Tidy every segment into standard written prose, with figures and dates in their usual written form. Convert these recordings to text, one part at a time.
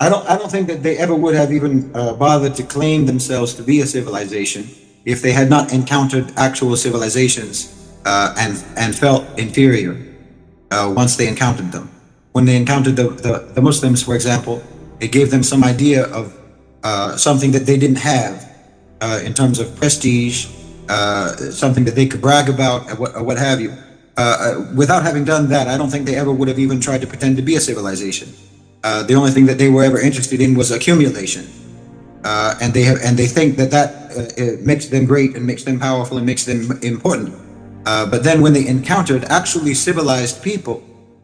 I don't think that they ever would have even bothered to claim themselves to be a civilization if they had not encountered actual civilizations and felt inferior once they encountered them. When they encountered the Muslims, for example, it gave them some idea of something that they didn't have in terms of prestige, something that they could brag about, or what have you. Without having done that, I don't think they ever would have even tried to pretend to be a civilization. The only thing that they were ever interested in was accumulation, and they think that it makes them great and makes them powerful and makes them important. But then when they encountered actually civilized people,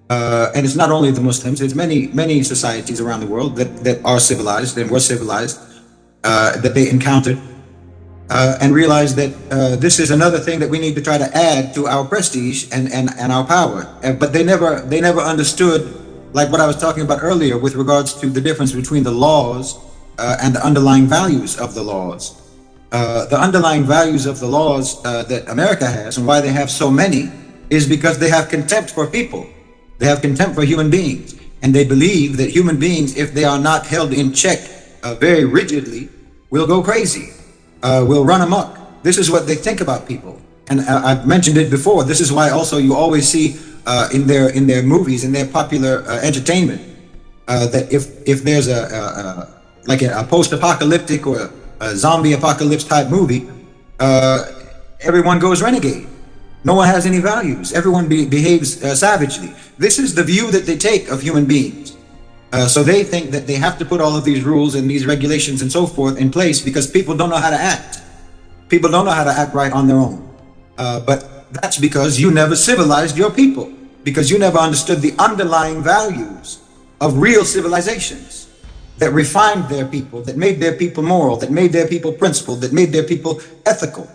and it's not only the Muslims, it's many societies around the world that are civilized and were civilized, that they encountered, and realized that this is another thing that we need to try to add to our prestige and our power. But they never understood, like what I was talking about earlier with regards to the difference between the laws and the underlying values of the laws. The underlying values of the laws that America has, and why they have so many, is because they have contempt for people. They have contempt for human beings, and they believe that human beings, if they are not held in check very rigidly, will go crazy, will run amok. This is what they think about people, and I've mentioned it before. This is why also you always see in their movies, in their popular entertainment, that if there's like a post-apocalyptic or a zombie apocalypse type movie, everyone goes renegade. No one has any values. Everyone behaves savagely. This is the view that they take of human beings. So they think that they have to put all of these rules and these regulations and so forth in place because people don't know how to act. People don't know how to act right on their own. But that's because you never civilized your people, because you never understood the underlying values of real civilizations that refined their people, that made their people moral, that made their people principled, that made their people ethical.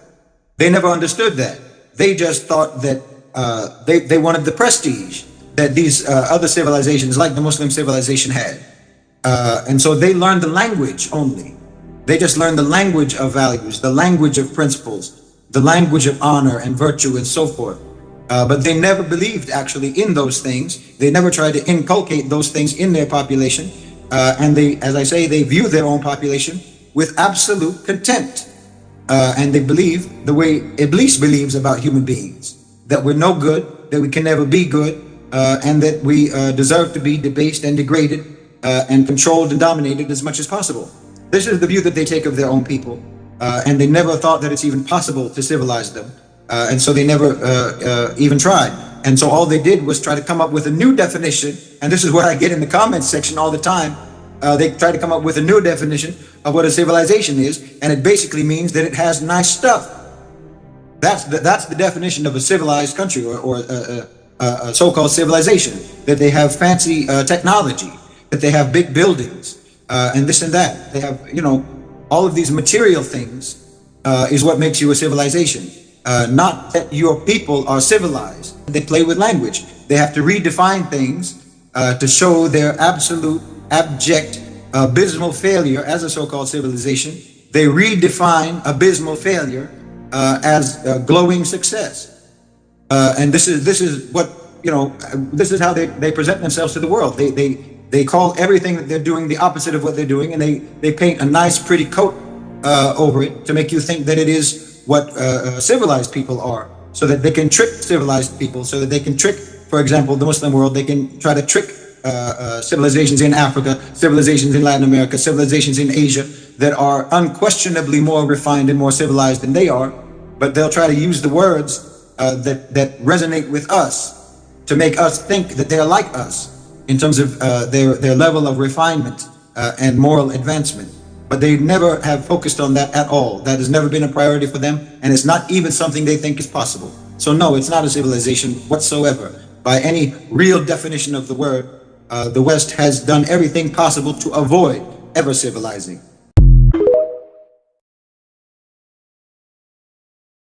They never understood that. They just thought that they wanted the prestige that these other civilizations, like the Muslim civilization, had. And so they learned the language only. They just learned the language of values, the language of principles, the language of honor and virtue and so forth. But they never believed actually in those things. They never tried to inculcate those things in their population. And they, as I say, they view their own population with absolute contempt. And they believe the way Iblis believes about human beings, that we're no good, that we can never be good, and that we deserve to be debased and degraded and controlled and dominated as much as possible. This is the view that they take of their own people, and they never thought that it's even possible to civilize them, and so they never even tried. And so all they did was try to come up with a new definition, and this is what I get in the comments section all the time. They try to come up with a new definition of what a civilization is, and it basically means that it has nice stuff. That's the definition of a civilized country or a so-called civilization, that they have fancy technology, that they have big buildings, and this and that. They have, all of these material things is what makes you a civilization. Not that your people are civilized. They play with language. They have to redefine things to show their absolute, abject, abysmal failure as a so-called civilization. They redefine abysmal failure as glowing success. And this is what, this is how they present themselves to the world. They call everything that they're doing the opposite of what they're doing, and they paint a nice, pretty coat over it to make you think that it is what civilized people are, so that they can trick civilized people, so that they can trick, for example, the Muslim world. They can try to trick civilizations in Africa, civilizations in Latin America, civilizations in Asia that are unquestionably more refined and more civilized than they are, but they'll try to use the words that resonate with us to make us think that they're like us in terms of their level of refinement and moral advancement. But they never have focused on that at all. That has never been a priority for them, and it's not even something they think is possible. So no, it's not a civilization whatsoever. By any real definition of the word, the West has done everything possible to avoid ever civilizing.